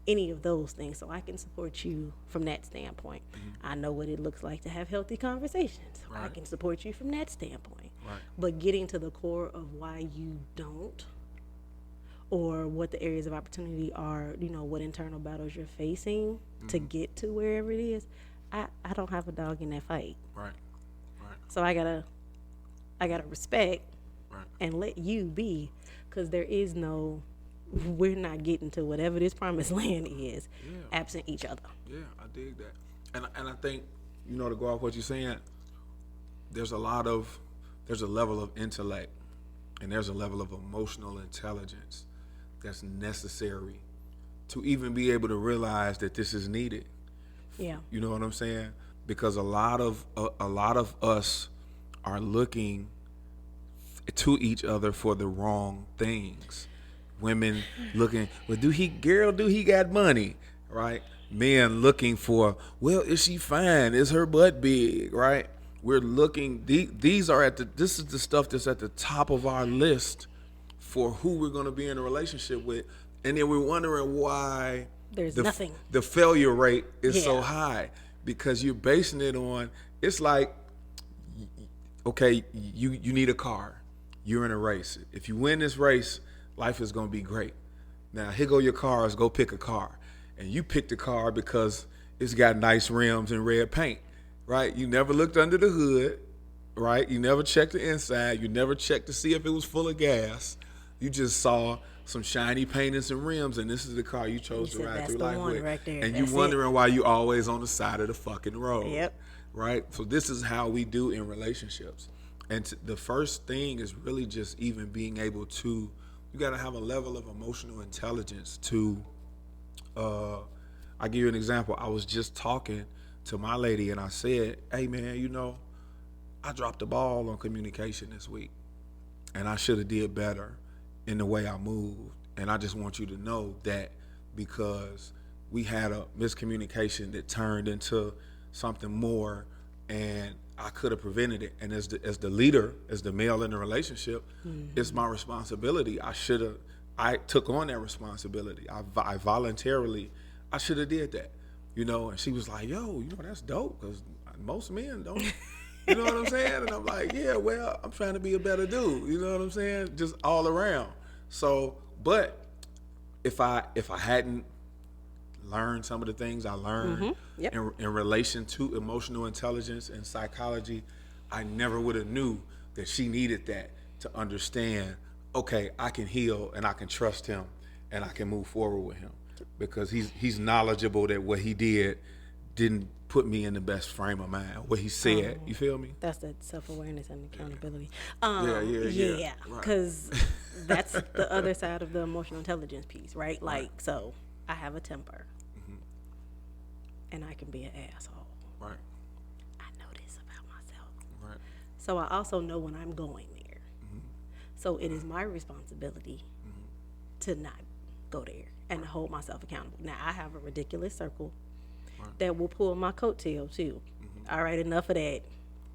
any of those things. So I can support you from that standpoint. I know what it looks like to have healthy conversations. I can support you from that standpoint. But getting to the core of why you don't, or what the areas of opportunity are, what internal battles you're facing to get to wherever it is, I don't have a dog in that fight. Right. So I gotta respect and let you be, because there is no, we're not getting to whatever this promised land is absent each other. Yeah, I dig that. And I think, to go off what you're saying, there's a level of intellect and there's a level of emotional intelligence that's necessary to even be able to realize that this is needed. Yeah. You know what I'm saying? Because a lot of us are looking to each other for the wrong things. Women looking, well, do he got money, right? Men looking for, well, is she fine? Is her butt big, right? We're looking, these are this is the stuff that's at the top of our list for who we're going to be in a relationship with. And then we're wondering why there's nothing. The failure rate is so high, because you're basing it on, it's like, okay, you need a car. You're in a race. If you win this race, life is going to be great. Now, here go your cars. Go pick a car. And you picked the car because it's got nice rims and red paint, right? You never looked under the hood, right? You never checked the inside. You never checked to see if it was full of gas. You just saw some shiny paint and some rims, and this is the car you chose to ride through life with. Right there. And you wondering why you always on the side of the fucking road. Yep. Right? So this is how we do in relationships. And the first thing is really just even being able to, you got to have a level of emotional intelligence to, I'll give you an example. I was just talking to my lady and I said, hey man, I dropped the ball on communication this week and I should have did better in the way I moved. And I just want you to know that, because we had a miscommunication that turned into something more, and I could have prevented it. And as the leader, as the male in the relationship, it's my responsibility. I took on that responsibility. I voluntarily, I should have did that, and she was like, yo, that's dope, because most men don't, you know what I'm saying? And I'm like, yeah, well, I'm trying to be a better dude, you know what I'm saying? Just all around. So, but if I hadn't learned some of the things I learned in relation to emotional intelligence and psychology, I never would have knew that she needed that to understand, okay, I can heal and I can trust him and I can move forward with him, because he's knowledgeable that what he did didn't put me in the best frame of mind. What he said, you feel me? That's the self-awareness and accountability. Yeah. Right. Because that's the other side of the emotional intelligence piece, right? Like, so I have a temper, and I can be an asshole. Right. I know this about myself. Right. So I also know when I'm going there. So it is my responsibility to not go there and to hold myself accountable. Now, I have a ridiculous circle that will pull my coattail too. All right, enough of that.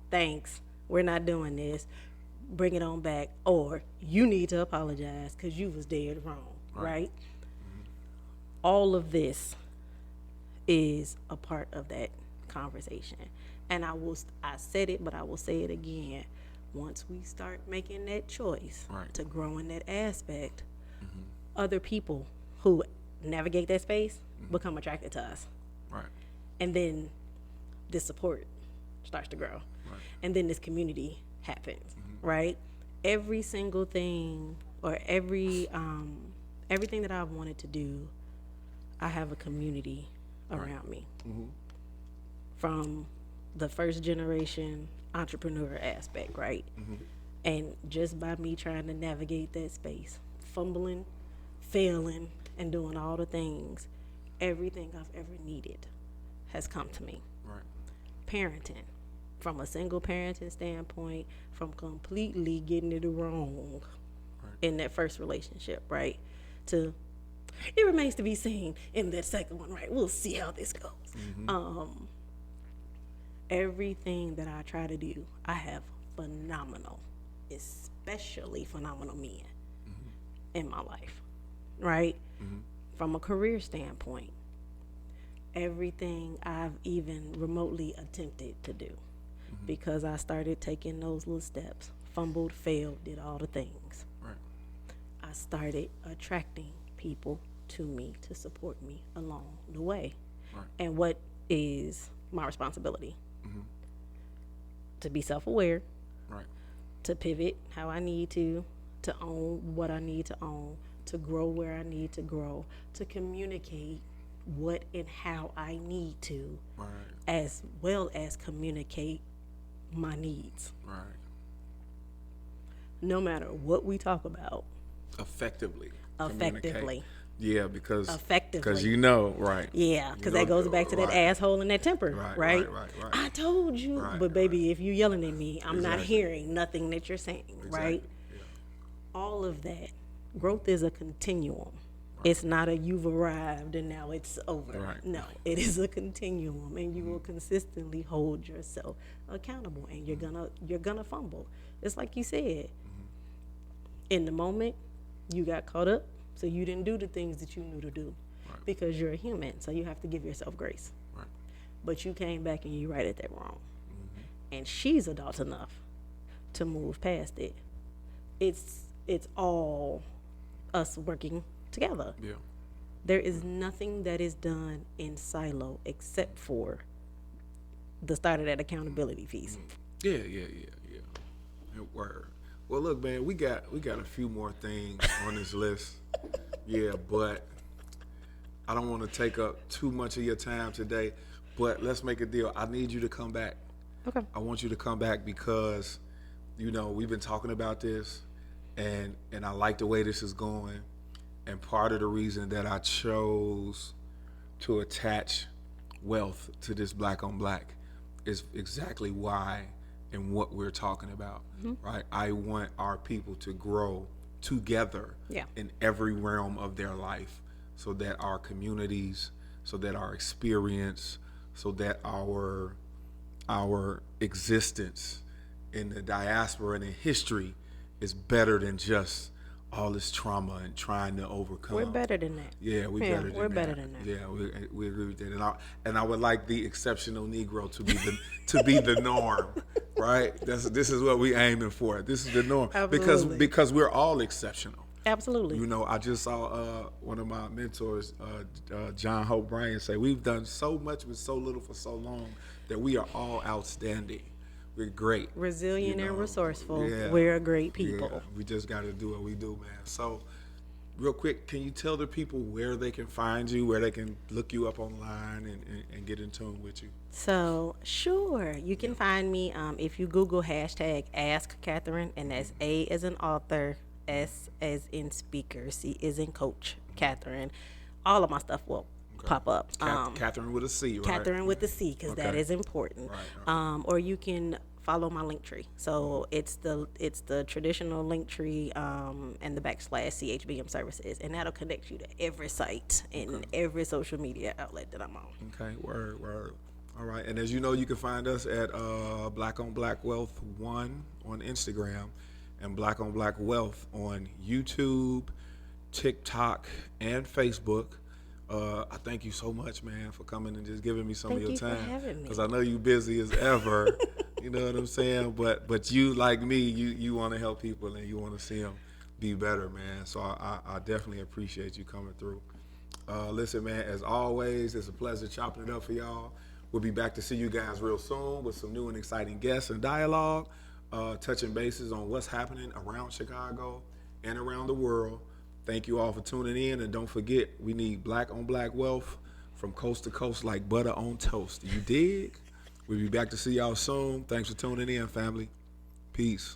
Thanks. We're not doing this. Bring it on back. Or you need to apologize because you was dead wrong, right? All of this is a part of that conversation. And I said it, but I will say it again. Once we start making that choice to grow in that aspect, other people who navigate that space become attracted to us. Right. And then this support starts to grow. And then this community happens, right? Every single thing or everything that I've wanted to do, I have a community around me. From the first generation entrepreneur aspect, right? And just by me trying to navigate that space, fumbling, failing, and doing all the things, everything I've ever needed has come to me. Right. Parenting, from a single parenting standpoint, from completely getting it wrong in that first relationship, right? To it remains to be seen in that second one, right? We'll see how this goes. Everything that I try to do, I have phenomenal, especially phenomenal men in my life, right? From a career standpoint, everything I've even remotely attempted to do, because I started taking those little steps, fumbled, failed, did all the things. Right. I started attracting people to me to support me along the way. Right. And what is my responsibility? To be self-aware, Right. to pivot how I need to own what I need to own, to grow where I need to grow, to communicate what and how I need to, as well as communicate my needs. Right. No matter what we talk about. Effectively. Yeah, because effectively. you know, right. Yeah, because that goes back to that asshole and that temper, right? I told you, but baby, if you're yelling at me, I'm not hearing nothing that you're saying, right? Yeah. All of that. Growth is a continuum. It's not a you've arrived and now it's over. Right. No, it is a continuum, and you will consistently hold yourself accountable, and you're gonna fumble. It's like you said. In the moment, you got caught up, so you didn't do the things that you knew to do, because you're a human, so you have to give yourself grace. Right. But you came back and you righted that wrong, and she's adult enough to move past it. It's all us working together. Yeah. There is nothing that is done in silo except for the start of that accountability piece. Yeah. Word. Well, look, man, we got a few more things on this list. Yeah, but I don't want to take up too much of your time today. But let's make a deal. I need you to come back. Okay. I want you to come back because, we've been talking about this, and I like the way this is going. And part of the reason that I chose to attach wealth to this black on black is exactly why and what we're talking about, right? I want our people to grow together in every realm of their life, so that our communities, so that our experience, so that our existence in the diaspora and in history is better than just all this trauma and trying to overcome. We're better than that. Yeah, we're better than that. Yeah, we agree with that. And I would like the exceptional Negro to be the norm, right? This is what we aiming for. This is the norm. Absolutely. because we're all exceptional. Absolutely. I just saw one of my mentors, John Hope Bryan, say, we've done so much with so little for so long that we are all outstanding. We're great. Resilient and resourceful. Yeah. We're a great people. Yeah. We just got to do what we do, man. So real quick, can you tell the people where they can find you, where they can look you up online and get in tune with you? So, sure, you can find me if you Google hashtag Ask Catherine, and that's A as in author, S as in speaker, C as in coach, Catherine. All of my stuff will Okay. pop up. It's Catherine with a C, right? Catherine with the C, because that Okay. is important. Right, right. Or you can follow my link tree. So it's the traditional link tree and the backslash CHBM services, and that'll connect you to every site and every social media outlet that I'm on. Okay, word, word. All right, and as you know, you can find us at Black on Black Wealth 1 on Instagram and Black on Black Wealth on YouTube, TikTok, and Facebook. I thank you so much, man, for coming and just giving me some Thank of your you for time. having me. Because I know you busy as ever. You know what I'm saying? But you, like me, you want to help people and you want to see them be better, man. So I definitely appreciate you coming through. Listen, man, as always, it's a pleasure chopping it up for y'all. We'll be back to see you guys real soon with some new and exciting guests and dialogue, touching bases on what's happening around Chicago and around the world. Thank you all for tuning in, and don't forget, we need black on black wealth from coast to coast like butter on toast. You dig? We'll be back to see y'all soon. Thanks for tuning in, family. Peace.